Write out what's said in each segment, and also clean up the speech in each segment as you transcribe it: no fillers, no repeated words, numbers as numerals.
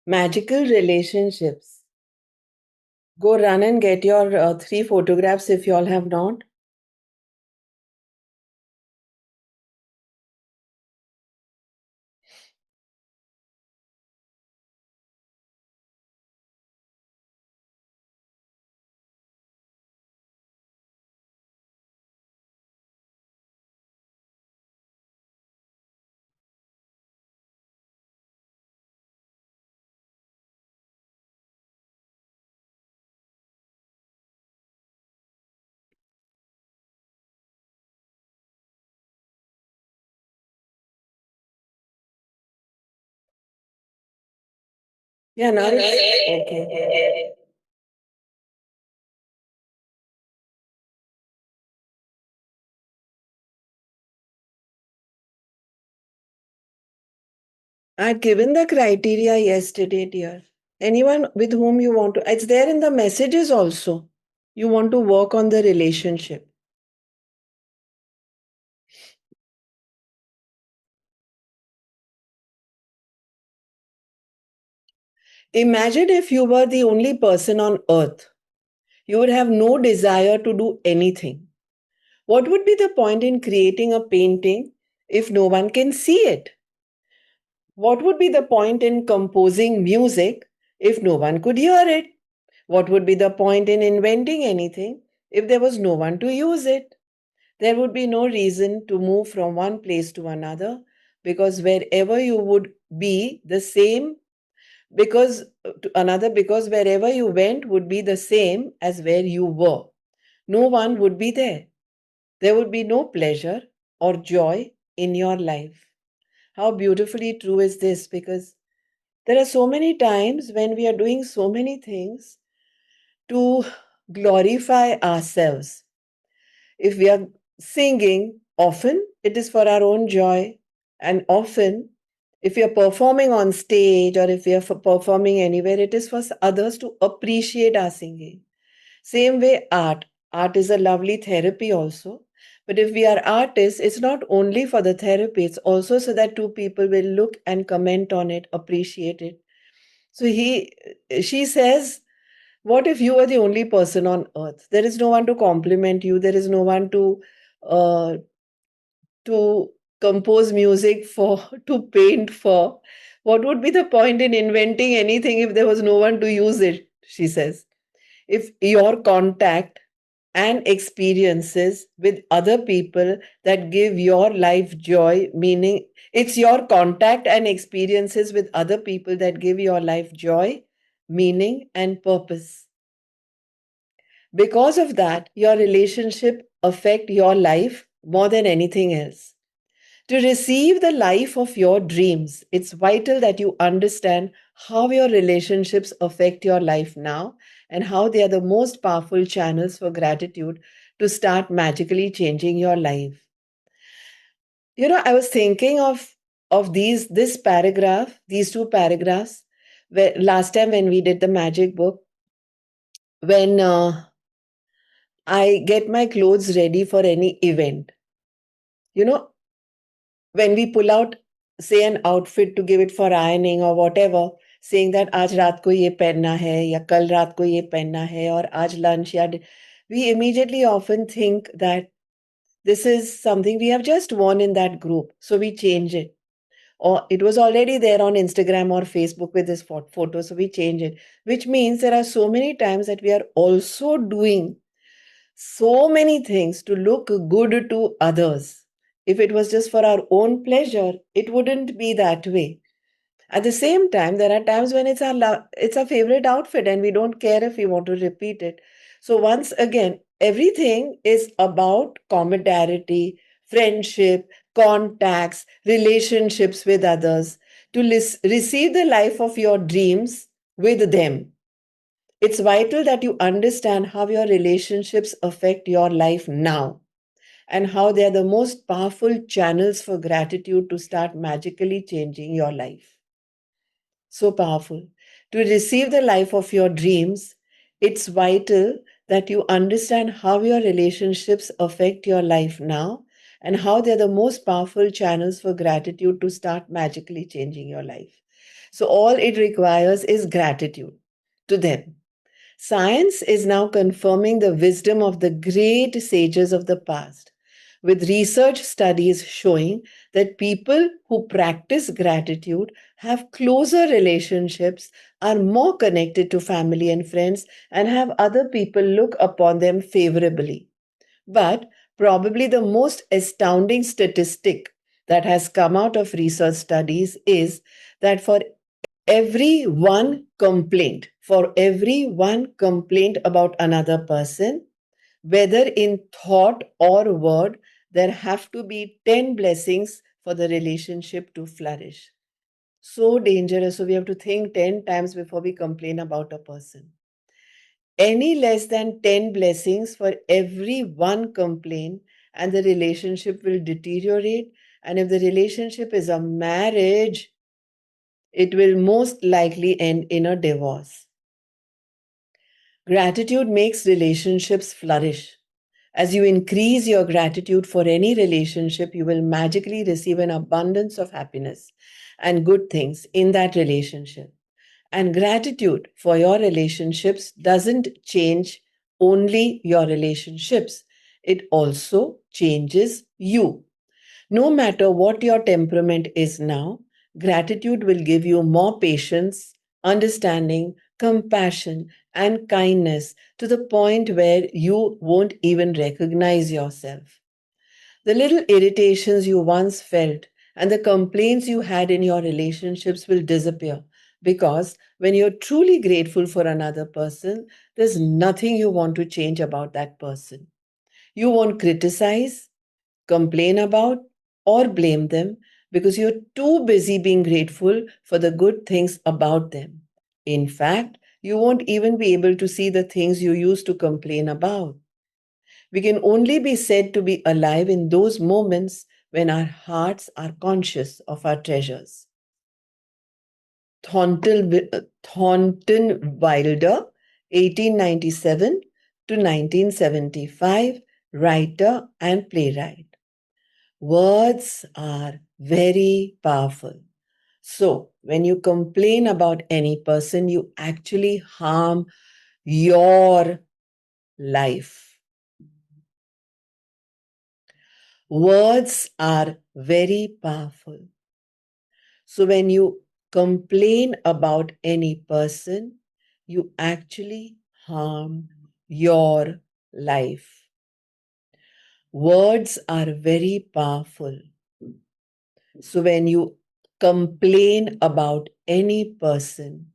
Magical relationships. Go run and get your three photographs if you all have not. Yeah, now it's okay. I'd given the criteria yesterday, dear. Anyone with whom you want to, it's there in the messages also. You want to work on the relationship. Imagine if you were the only person on earth. You would have no desire to do anything. What would be the point in creating a painting if no one can see it? What would be the point in composing music if no one could hear it? What would be the point in inventing anything if there was no one to use it? There would be no reason to move from one place to another because wherever you would be the same because to another because wherever you went would be the same as where you were. No one would be there. There would be no pleasure or joy in your life. How beautifully true is this? Because there are so many times when we are doing so many things to glorify ourselves. If we are singing, often it is for our own joy, and often if we are performing on stage or if we are performing anywhere, it is for others to appreciate our singing. Same way, art. Art is a lovely therapy also. But if we are artists, it's not only for the therapy, it's also so that two people will look and comment on it, appreciate it. So she says, what if you were the only person on earth? There is no one to compliment you. There is no one uh, to compose music for, to paint for. What would be the point in inventing anything if there was no one to use it? She says. If your contact and experiences with other people that give your life joy, meaning it's your contact and experiences with other people that give your life joy, meaning, and purpose. Because of that, your relationship affect your life more than anything else. To receive the life of your dreams, it's vital that you understand how your relationships affect your life now and how they are the most powerful channels for gratitude to start magically changing your life. You know, I was thinking of this paragraph, these two paragraphs, where last time when we did the magic book, when I get my clothes ready for any event. You know, when we pull out, say, an outfit to give it for ironing or whatever, saying that आज रात को ये पहनना है या कल रात को ये पहनना है और आज lunch या we immediately often think that this is something we have just worn in that group, so we change it. Or it was already there on Instagram or Facebook with this photo, so we change it. Which means there are so many times that we are also doing so many things to look good to others. If it was just for our own pleasure, it wouldn't be that way. At the same time, there are times when it's our favorite outfit and we don't care if we want to repeat it. So once again, everything is about commonality, friendship, contacts, relationships with others to receive the life of your dreams with them. It's vital that you understand how your relationships affect your life now and how they are the most powerful channels for gratitude to start magically changing your life. So powerful. To receive the life of your dreams, it's vital that you understand how your relationships affect your life now and how they're the most powerful channels for gratitude to start magically changing your life. So all it requires is gratitude to them. Science is now confirming the wisdom of the great sages of the past, with research studies showing that people who practice gratitude have closer relationships, are more connected to family and friends, and have other people look upon them favorably. But probably the most astounding statistic that has come out of research studies is that for every one complaint about another person, whether in thought or word, there have to be 10 blessings for the relationship to flourish. So dangerous. So we have to think 10 times before we complain about a person. Any less than 10 blessings for every one complaint, and the relationship will deteriorate. And if the relationship is a marriage, it will most likely end in a divorce. Gratitude makes relationships flourish. As you increase your gratitude for any relationship, you will magically receive an abundance of happiness and good things in that relationship. And gratitude for your relationships doesn't change only your relationships, it also changes you. No matter what your temperament is now, gratitude will give you more patience, understanding, compassion, and kindness to the point where you won't even recognize yourself. The little irritations you once felt and the complaints you had in your relationships will disappear, because when you're truly grateful for another person, there's nothing you want to change about that person. You won't criticize, complain about, or blame them, because you're too busy being grateful for the good things about them. In fact, you won't even be able to see the things you used to complain about. We can only be said to be alive in those moments when our hearts are conscious of our treasures. Thornton Wilder, 1897 to 1975, writer and playwright. Words are very powerful. So, when you complain about any person, you actually harm your life. Words are very powerful. So, when you complain about any person, you actually harm your life. Words are very powerful. So, when you complain about any person,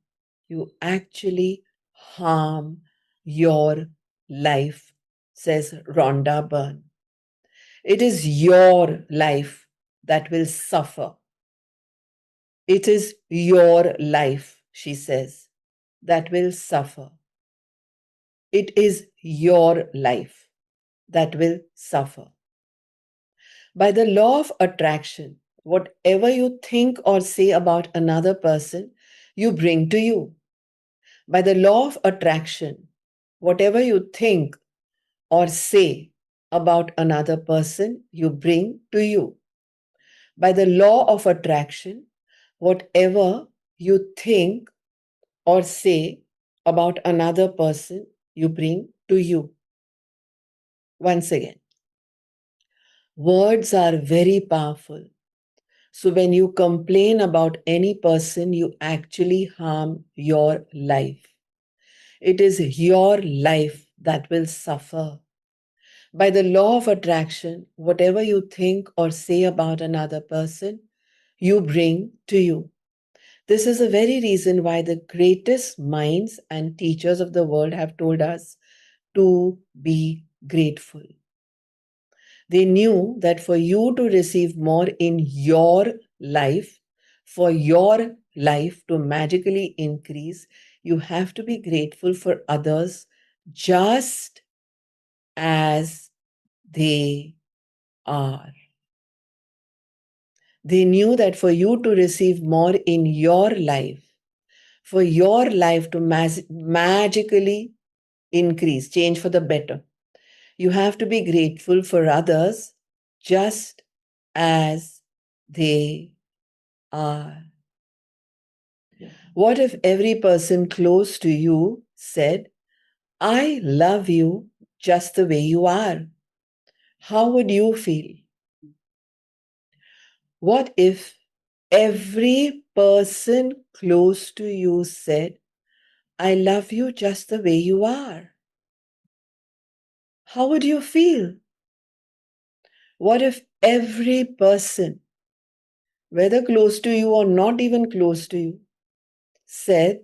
you actually harm your life, says Rhonda Byrne. It is your life that will suffer. It is your life, she says, that will suffer. It is your life that will suffer. By the law of attraction, whatever you think or say about another person, you bring to you. By the law of attraction, whatever you think or say about another person, you bring to you. By the law of attraction, whatever you think or say about another person, you bring to you. Once again, words are very powerful. So when you complain about any person, you actually harm your life. It is your life that will suffer. By the law of attraction, whatever you think or say about another person, you bring to you. This is the very reason why the greatest minds and teachers of the world have told us to be grateful. They knew that for you to receive more in your life, for your life to magically increase, you have to be grateful for others just as they are. They knew that for you to receive more in your life, for your life to magically increase, change for the better, you have to be grateful for others just as they are. What if every person close to you said, I love you just the way you are? How would you feel? What if every person close to you said, I love you just the way you are? How would you feel? What if every person, whether close to you or not even close to you, said,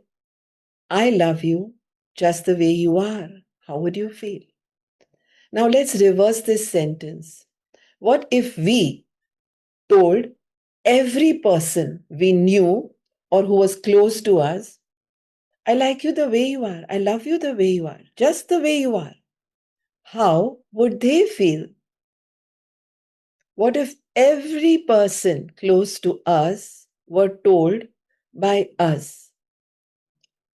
I love you just the way you are? How would you feel? Now let's reverse this sentence. What if we told every person we knew or who was close to us, I like you the way you are, I love you the way you are, just the way you are? How would they feel? What if every person close to us were told by us,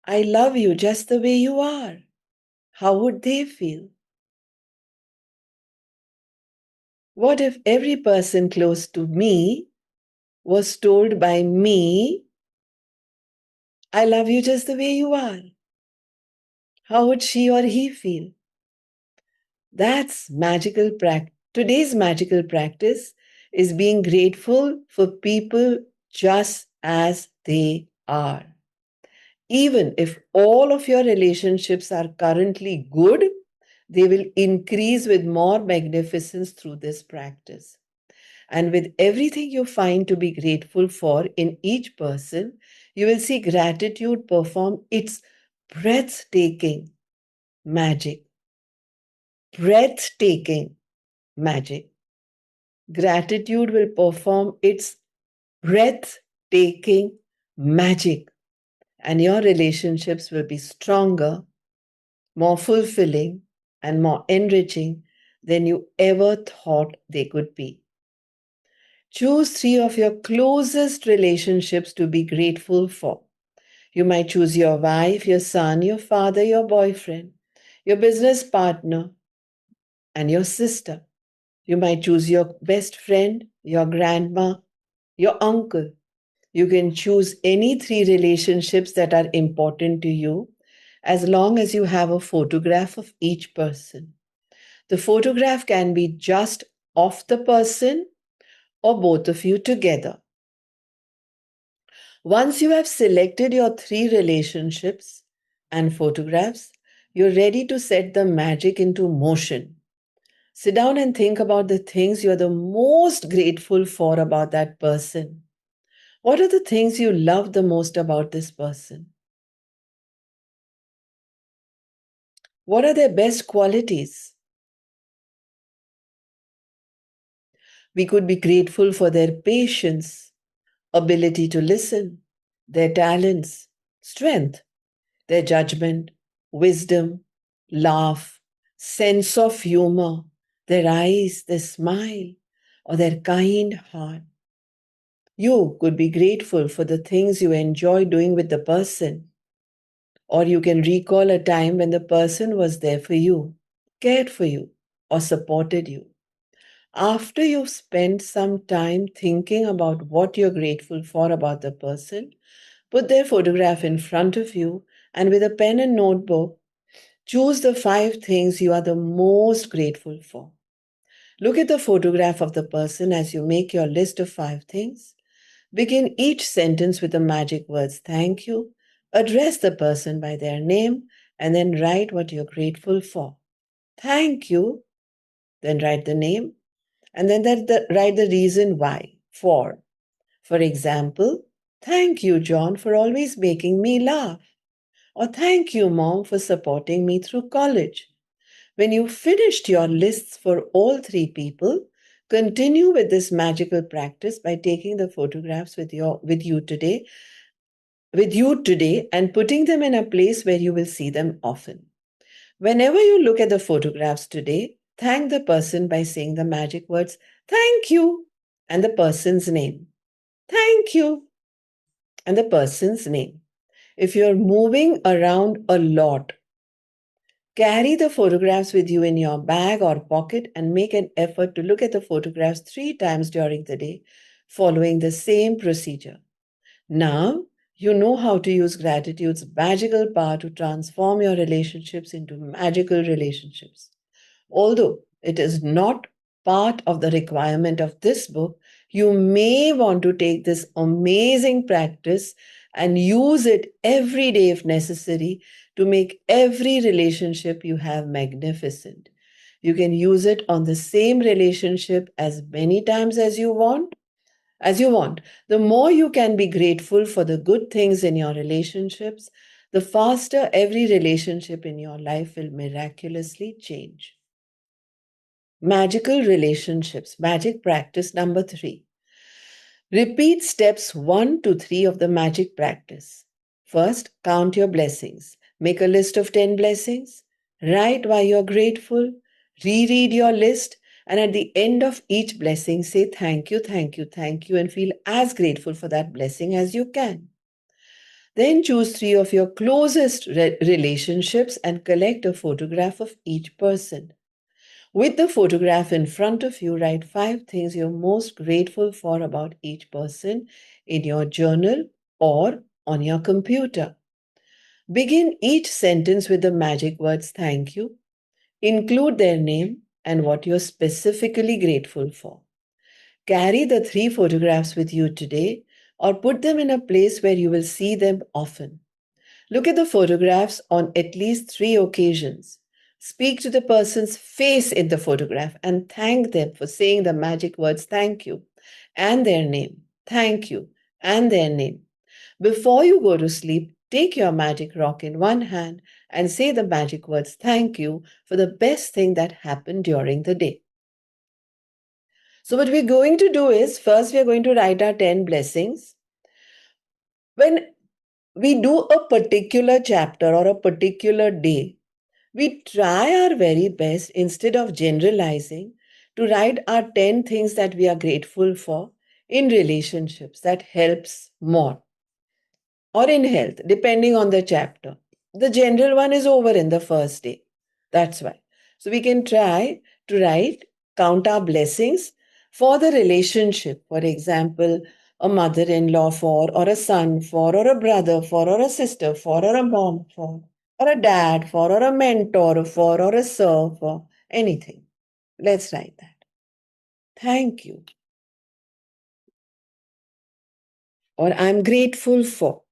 I love you just the way you are? How would they feel? What if every person close to me was told by me, I love you just the way you are? How would she or he feel? That's magical practice. Today's magical practice is being grateful for people just as they are. Even if all of your relationships are currently good, they will increase with more magnificence through this practice. And with everything you find to be grateful for in each person, you will see gratitude perform its breathtaking magic. Breathtaking magic. Gratitude will perform its breathtaking magic, and your relationships will be stronger, more fulfilling, and more enriching than you ever thought they could be. Choose three of your closest relationships to be grateful for. You might choose your wife, your son, your father, your boyfriend, your business partner, and your sister. You might choose your best friend, your grandma, your uncle. You can choose any three relationships that are important to you as long as you have a photograph of each person. The photograph can be just of the person or both of you together. Once you have selected your three relationships and photographs, you're ready to set the magic into motion. Sit down and think about the things you're the most grateful for about that person. What are the things you love the most about this person? What are their best qualities? We could be grateful for their patience, ability to listen, their talents, strength, their judgment, wisdom, laugh, sense of humor, their eyes, their smile, or their kind heart. You could be grateful for the things you enjoy doing with the person, or you can recall a time when the person was there for you, cared for you, or supported you. After you've spent some time thinking about what you're grateful for about the person, put their photograph in front of you and with a pen and notebook, choose the five things you are the most grateful for. Look at the photograph of the person as you make your list of five things. Begin each sentence with the magic words thank you, address the person by their name, and then write what you're grateful for. Thank you, then write the name, and then write the reason why, for. For example, thank you, John, for always making me laugh. Or thank you, Mom, for supporting me through college. When you've finished your lists for all three people, continue with this magical practice by taking the photographs with you today and putting them in a place where you will see them often. Whenever you look at the photographs today, thank the person by saying the magic words, thank you, and the person's name. Thank you, and the person's name. If you're moving around a lot, carry the photographs with you in your bag or pocket and make an effort to look at the photographs 3 times during the day, following the same procedure. Now, You know how to use gratitude's magical power to transform your relationships into magical relationships. Although it is not part of the requirement of this book, you may want to take this amazing practice and use it every day if necessary to make every relationship you have magnificent. You can use it on the same relationship as many times as you want. The more you can be grateful for the good things in your relationships, the faster every relationship in your life will miraculously change. Magical relationships, magic practice number 3. Repeat steps 1 to 3 of the magic practice. First, count your blessings. Make a list of 10 blessings. Write why you're grateful. Reread your list. And at the end of each blessing, say thank you, thank you, thank you, and feel as grateful for that blessing as you can. Then choose 3 of your closest relationships and collect a photograph of each person. With the photograph in front of you, write 5 things you're most grateful for about each person in your journal or on your computer. Begin each sentence with the magic words thank you. Include their name and what you're specifically grateful for. Carry the 3 photographs with you today or put them in a place where you will see them often. Look at the photographs on at least 3 occasions. Speak to the person's face in the photograph and thank them for saying the magic words thank you and their name. Thank you and their name. Before you go to sleep, take your magic rock in one hand and say the magic words thank you for the best thing that happened during the day. So, what we're going to do is first, we're going to write our 10 blessings. When we do a particular chapter or a particular day, we try our very best instead of generalizing to write our 10 things that we are grateful for in relationships that helps more or in health, depending on the chapter. The general one is over in the first day. That's why. So we can try to write, count our blessings for the relationship. For example, a mother in law for, or a son for, or a brother for, or a sister for, or a mom for, or a dad for, or a mentor for, or a sir for, anything. Let's write that. Thank you. Or I'm grateful for.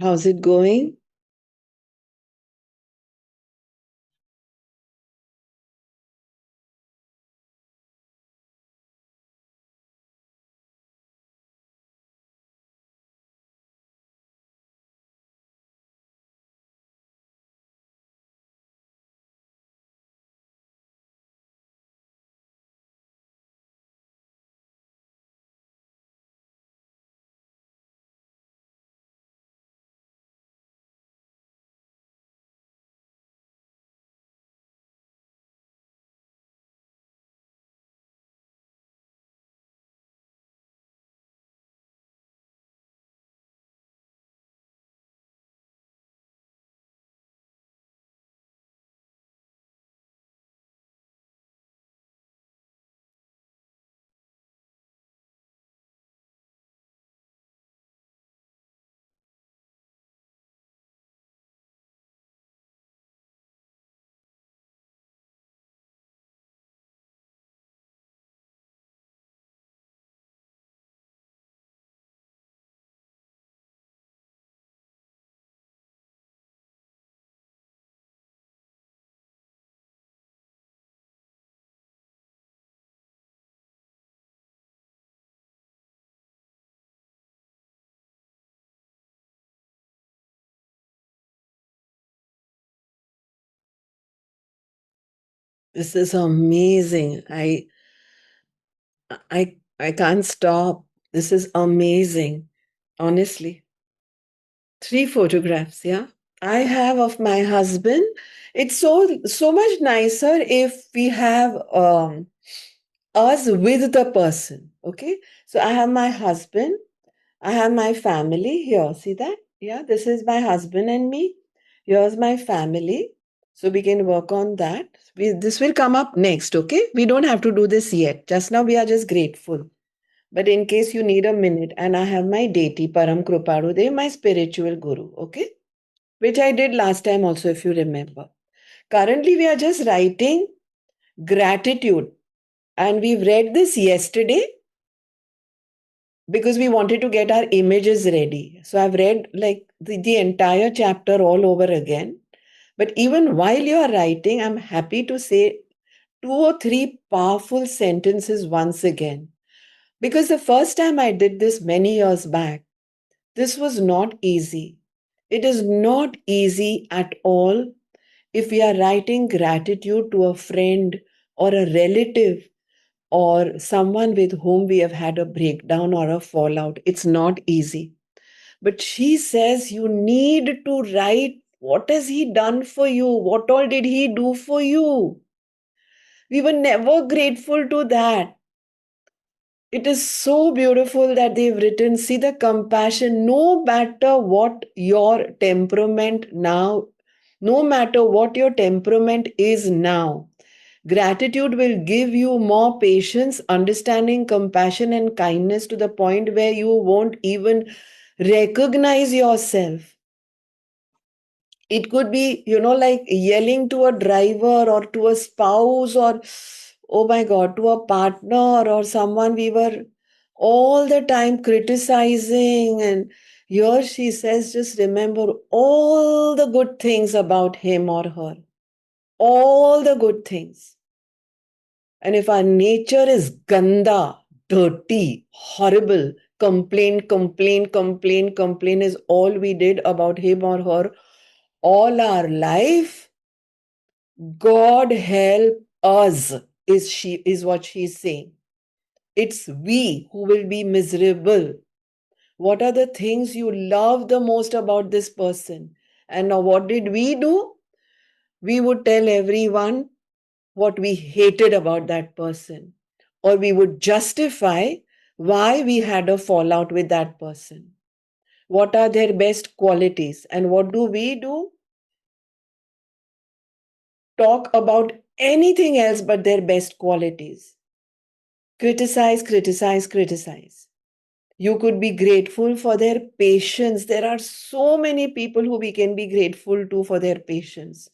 How's it going? This is amazing. I can't stop. This is amazing. Honestly. 3 photographs, yeah. I have of my husband. It's so much nicer if we have us with the person. Okay. So I have my husband, I have my family here. See that? Yeah, this is my husband and me. Here's my family. So we can work on that. This will come up next, okay? We don't have to do this yet. Just now we are just grateful. But in case you need a minute, and I have my deity, Param Kriparudev, my spiritual guru, okay? Which I did last time also, if you remember. Currently, we are just writing gratitude. And we've read this yesterday because we wanted to get our images ready. So I've read like the entire chapter all over again. But even while you are writing, I'm happy to say 2 or 3 powerful sentences once again. Because the first time I did this many years back, this was not easy. It is not easy at all if we are writing gratitude to a friend or a relative or someone with whom we have had a breakdown or a fallout. It's not easy. But she says you need to write what has he done for you? What all did he do for you? We were never grateful to that. It is so beautiful that they've written, see the compassion, no matter what your temperament now, no matter what your temperament is now. Gratitude will give you more patience, understanding, compassion, and kindness to the point where you won't even recognize yourself. It could be, like yelling to a driver or to a spouse or, oh my God, to a partner or someone we were all the time criticizing. And here she says, just remember all the good things about him or her, all the good things. And if our nature is ganda, dirty, horrible, complain is all we did about him or her all our life, God help us, is what she's saying. It's we who will be miserable. What are the things you love the most about this person? And now what did we do? We would tell everyone what we hated about that person, or we would justify why we had a fallout with that person. What are their best qualities? And what do we do? Talk about anything else but their best qualities. Criticize. You could be grateful for their patience. There are so many people who we can be grateful to for their patience,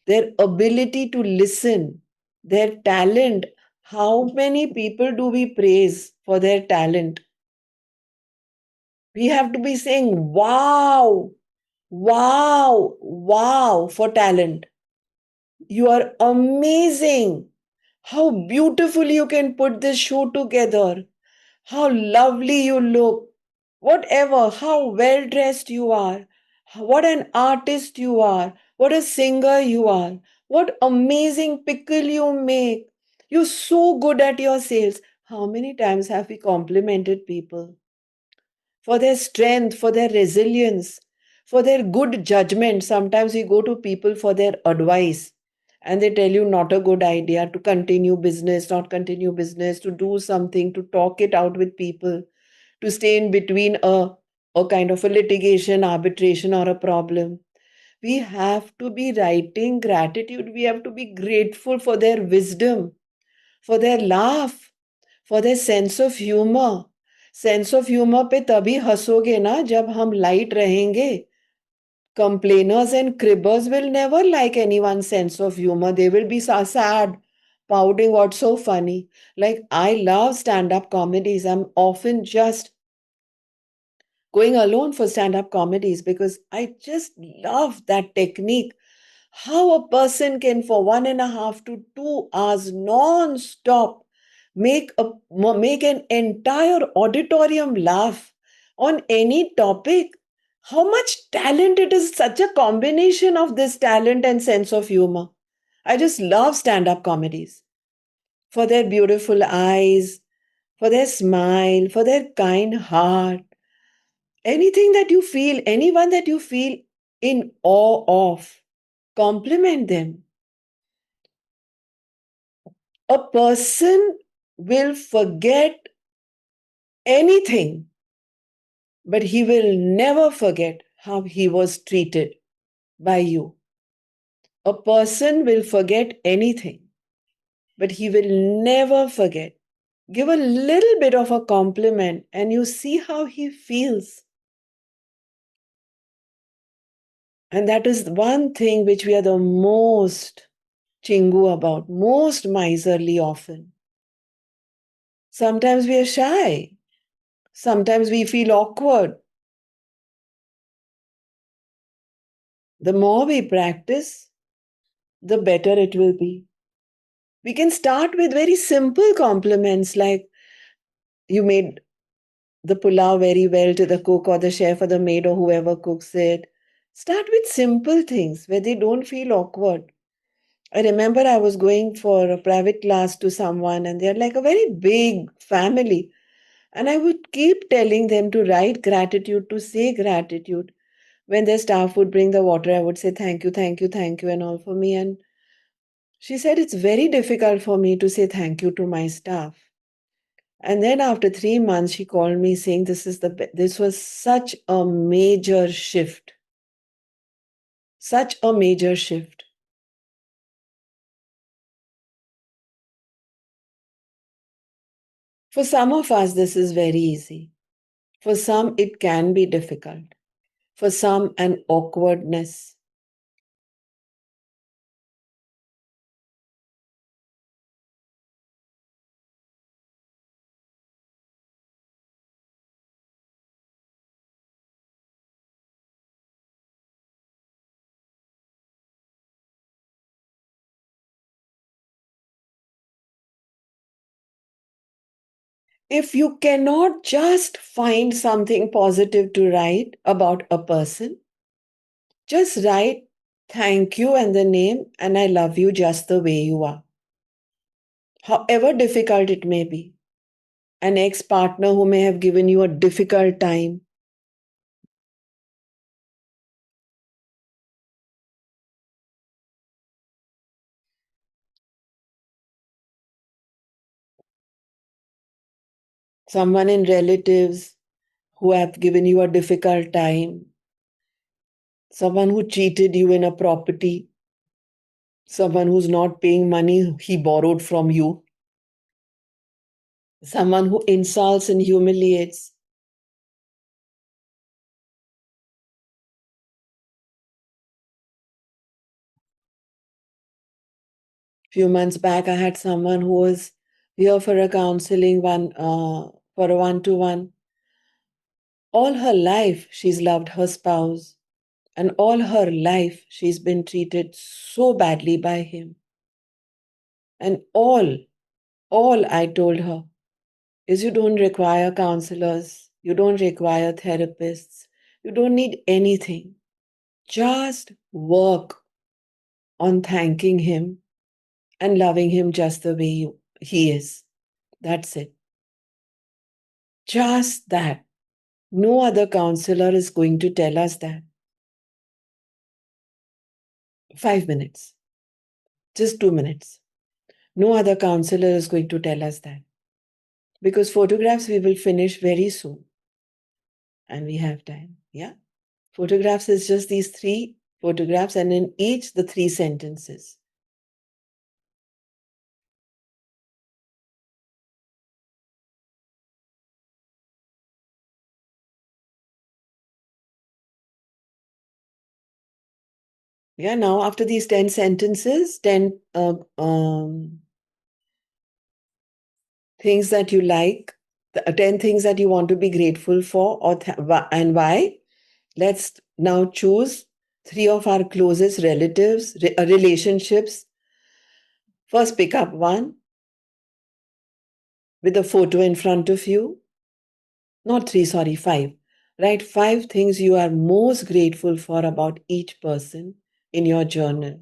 their ability to listen, their talent. How many people do we praise for their talent? We have to be saying, wow, wow for talent. You are amazing. How beautifully you can put this show together. How lovely you look. Whatever, how well dressed you are. What an artist you are. What a singer you are. What amazing pickle you make. You're so good at your sales. How many times have we complimented people for their strength, for their resilience, for their good judgment? Sometimes we go to people for their advice and they tell you not a good idea to continue business, not continue business, to do something, to talk it out with people, to stay in between a kind of a litigation, arbitration, or a problem. We have to be writing gratitude. We have to be grateful for their wisdom, for their laugh, for their sense of humor. Sense of humour पे तभी हंसोगे ना जब हम light रहेंगे. Complainers and cribbers will never like anyone's sense of humor. They will be sad, pouting, what's so funny. Like, I love stand up comedies. I'm often just going alone for stand up comedies because I just love that technique. How a person can, for 1.5 to 2 hours non stop, make an entire auditorium laugh on any topic. How much talent it is, such a combination of this talent and sense of humor. I just love stand up comedies for their beautiful eyes, for their smile, for their kind heart. Anything that you feel, anyone that you feel in awe of, compliment them. A person will forget anything, but he will never forget how he was treated by you. A person will forget anything, but he will never forget. Give a little bit of a compliment and you see how he feels. And that is one thing which we are the most chingu about, most miserly often. Sometimes we are shy. Sometimes we feel awkward. The more we practice, the better it will be. We can start with very simple compliments like you made the pulao very well to the cook or the chef or the maid or whoever cooks it. Start with simple things where they don't feel awkward. I remember I was going for a private class to someone and they're like a very big family. And I would keep telling them to write gratitude, to say gratitude. When their staff would bring the water, I would say thank you, thank you, thank you, and all for me. And she said it's very difficult for me to say thank you to my staff. And then after 3 months, she called me saying this was such a major shift, such a major shift. For some of us, this is very easy. For some, it can be difficult. For some, an awkwardness. If you cannot just find something positive to write about a person, just write thank you and the name, and I love you just the way you are. However difficult it may be. An ex partner who may have given you a difficult time, someone in relatives who have given you a difficult time, someone who cheated you in a property, someone who's not paying money he borrowed from you, someone who insults and humiliates. Few months back, I had someone who was here for a counseling for a one-to-one. All her life, she's loved her spouse, and all her life, she's been treated so badly by him. And all I told her is you don't require counselors, you don't require therapists, you don't need anything. Just work on thanking him and loving him just the way he is. That's it. Just that. No other counselor is going to tell us that. 5 minutes, just 2 minutes. No other counselor is going to tell us that. Because photographs we will finish very soon and we have time. Yeah. Photographs is just these three photographs, and in each, the three sentences. Yeah. Now, after these 10 sentences, 10 things that you like, 10 things that you want to be grateful for, and why. Let's now choose three of our closest relatives, relationships. First, pick up one with a photo in front of you. Not three, sorry, five. Write 5 things you are most grateful for about each person in your journal.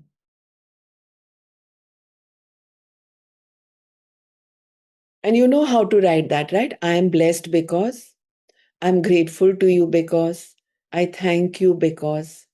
And you know how to write that, right? I am blessed because, I'm grateful to you because, I thank you because.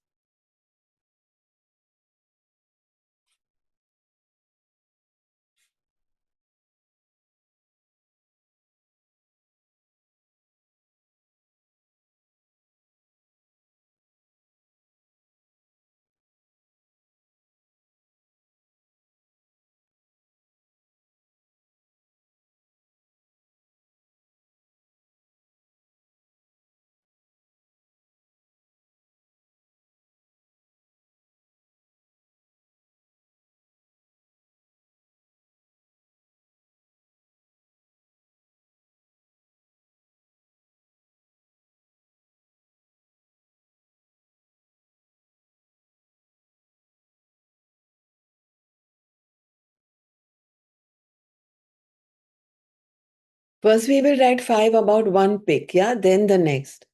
First, we will write five about one pick, yeah, then the next.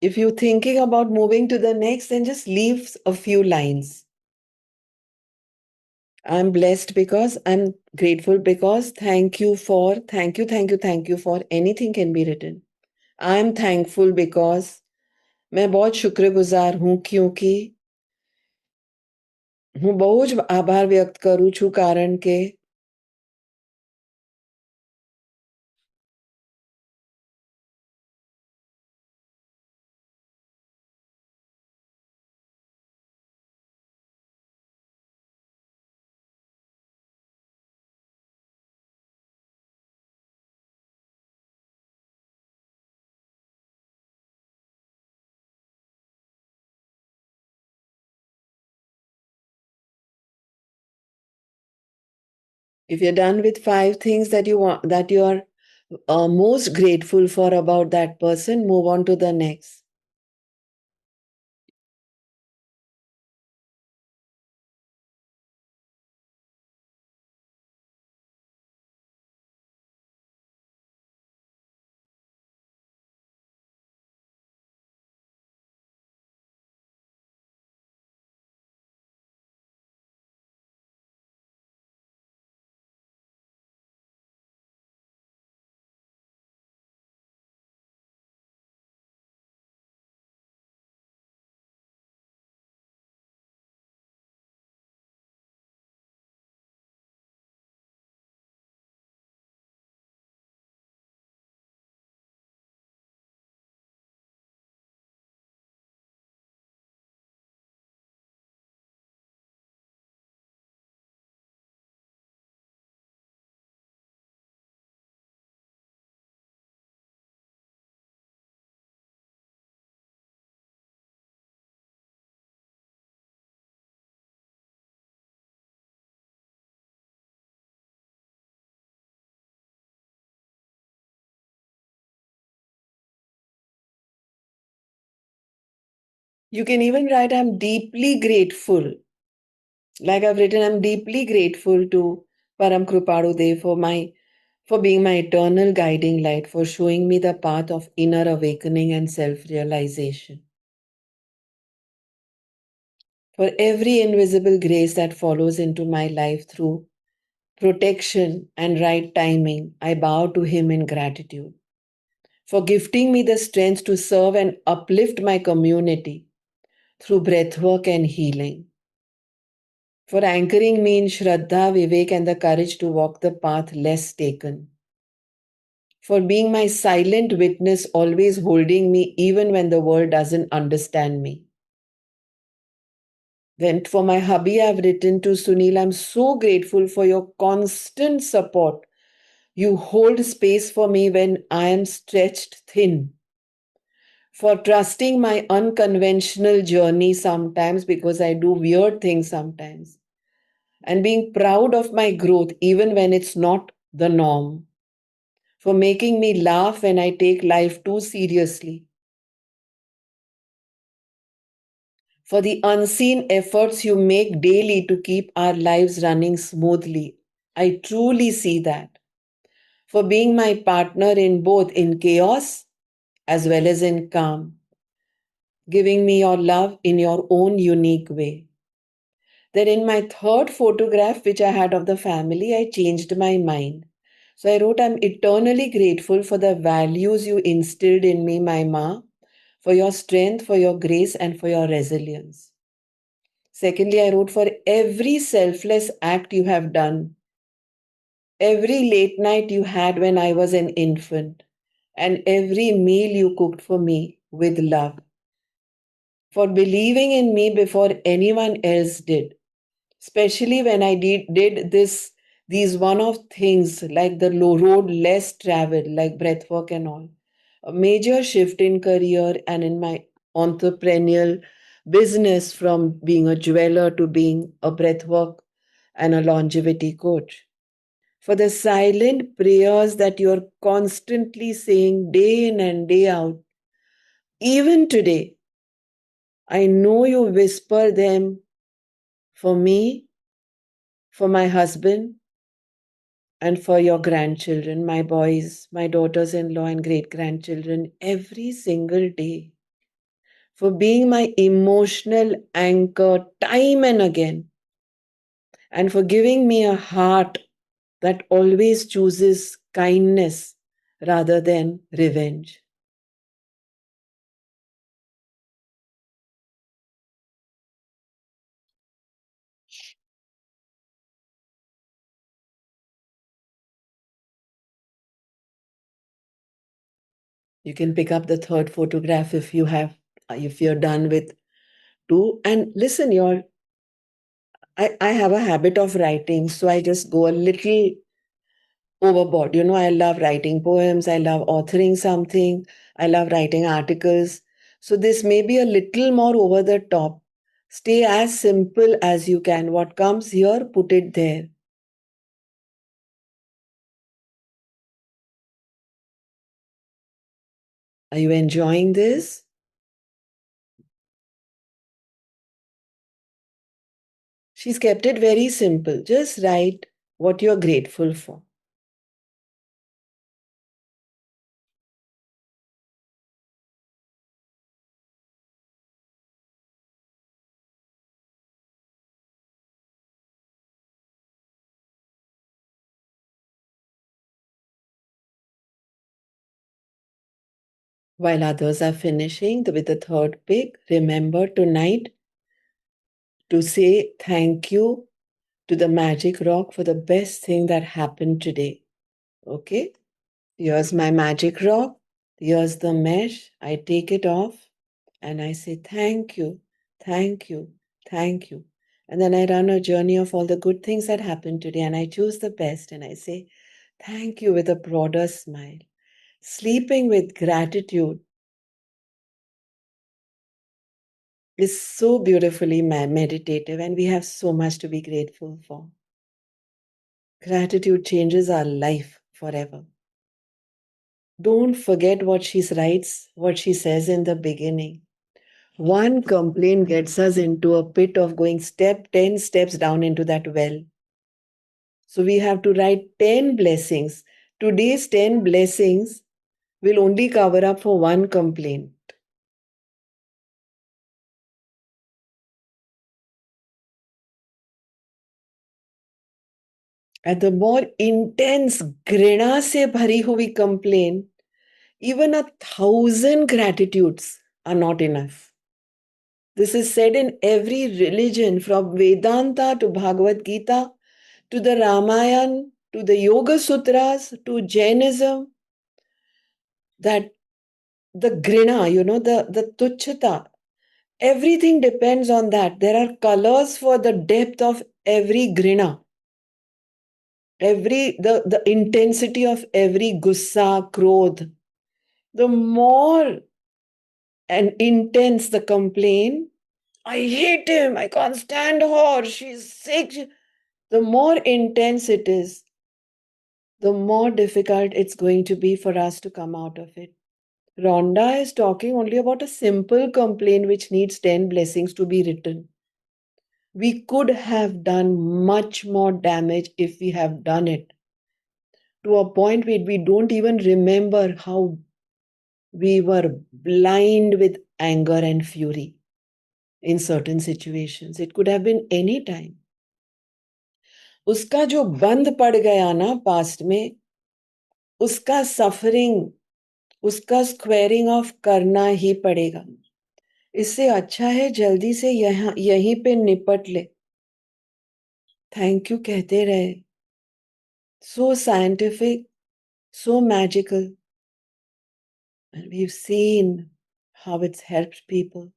If you're thinking about moving to the next, then just leave a few lines. I'm blessed because, I'm grateful because, thank you for, thank you, thank you, thank you for, anything can be written. I'm thankful because, मैं बहुत शुक्रगुजार हूँ क्योंकि હું બહુ જ આભાર વ્યક્ત કરું છું કારણ કે if you're done with five things that you want, that you are most grateful for about that person, move on to the next. You can even write, I'm deeply grateful. Like I've written, I'm deeply grateful to Param Kripalu Dev for being my eternal guiding light, for showing me the path of inner awakening and self-realization. For every invisible grace that follows into my life through protection and right timing, I bow to him in gratitude. For gifting me the strength to serve and uplift my community through breathwork and healing. For anchoring me in Shraddha, Vivek, and the courage to walk the path less taken. For being my silent witness, always holding me even when the world doesn't understand me. Then for my hubby, I've written to Sunil, I'm so grateful for your constant support. You hold space for me when I am stretched thin. For trusting my unconventional journey sometimes because I do weird things sometimes. And being proud of my growth even when it's not the norm. For making me laugh when I take life too seriously. For the unseen efforts you make daily to keep our lives running smoothly. I truly see that. For being my partner in both in chaos as well as in calm, giving me your love in your own unique way. Then, in my third photograph, which I had of the family, I changed my mind. So I wrote, I'm eternally grateful for the values you instilled in me, my ma, for your strength, for your grace, and for your resilience. Secondly, I wrote, for every selfless act you have done, every late night you had when I was an infant, and every meal you cooked for me with love, for believing in me before anyone else did, especially when I did these one-off things like the low road less traveled, like breathwork and all. A major shift in career and in my entrepreneurial business from being a jeweler to being a breathwork and a longevity coach. For the silent prayers that you're constantly saying day in and day out, even today, I know you whisper them for me, for my husband, and for your grandchildren, my boys, my daughters in law, and great grandchildren every single day, for being my emotional anchor time and again, and for giving me a heart that always chooses kindness rather than revenge. You can pick up the third photograph if you're done with two. And listen, I have a habit of writing, so I just go a little overboard. I love writing poems, I love authoring something, I love writing articles. So this may be a little more over the top. Stay as simple as you can. What comes here, put it there. Are you enjoying this? She's kept it very simple. Just write what you're grateful for. While others are finishing with the third pick, remember tonight to say thank you to the magic rock for the best thing that happened today. Okay? Here's my magic rock. Here's the mesh. I take it off and I say thank you, thank you, thank you. And then I run a journey of all the good things that happened today and I choose the best and I say thank you with a broader smile. Sleeping with gratitude is so beautifully meditative, and we have so much to be grateful for. Gratitude changes our life forever. Don't forget what she says in the beginning. One complaint gets us into a pit of going 10 steps down into that well. So we have to write 10 blessings. Today's 10 blessings will only cover up for one complaint. And the more intense grina se bhari hui complaint, even 1,000 gratitudes are not enough. This is said in every religion from Vedanta to Bhagavad Gita to the Ramayana to the Yoga Sutras to Jainism that the grina, the tuchata, everything depends on that. There are colors for the depth of every grina, the intensity of every gussa, krodh. The more and intense the complaint, I hate him, I can't stand her, she's sick. The more intense it is, the more difficult it's going to be for us to come out of it. Rhonda is talking only about a simple complaint which needs 10 blessings to be written. We could have done much more damage if we have done it to a point where we don't even remember how we were blind with anger and fury. in certain situations. It could have been any time. उसका जो बंद पड़ गया ना past में, उसका suffering, उसका squaring of करना ही पड़ेगा. इससे अच्छा है जल्दी से यहीं पे निपट ले. थैंक यू कहते रहे. So scientific, so magical. And we've seen how it's helped people.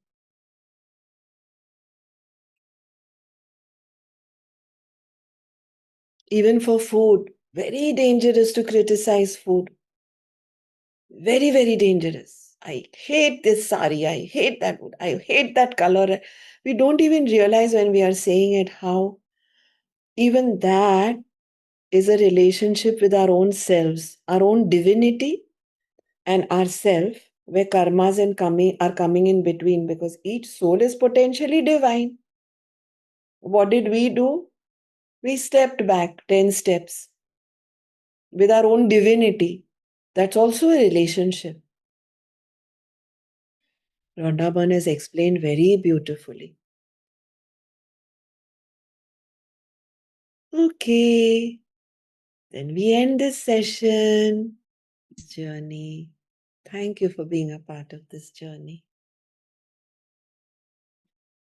Even for food, very dangerous to criticize food. Very, very dangerous. I hate this sari. I hate that food. I hate that color. We don't even realize when we are saying it how even that is a relationship with our own selves, our own divinity and ourself, where karmas and coming are coming in between because each soul is potentially divine. What did we do? We stepped back 10 steps with our own divinity. That's also a relationship. Rhonda Byrne has explained very beautifully. Okay, then we end this session, this journey. Thank you for being a part of this journey.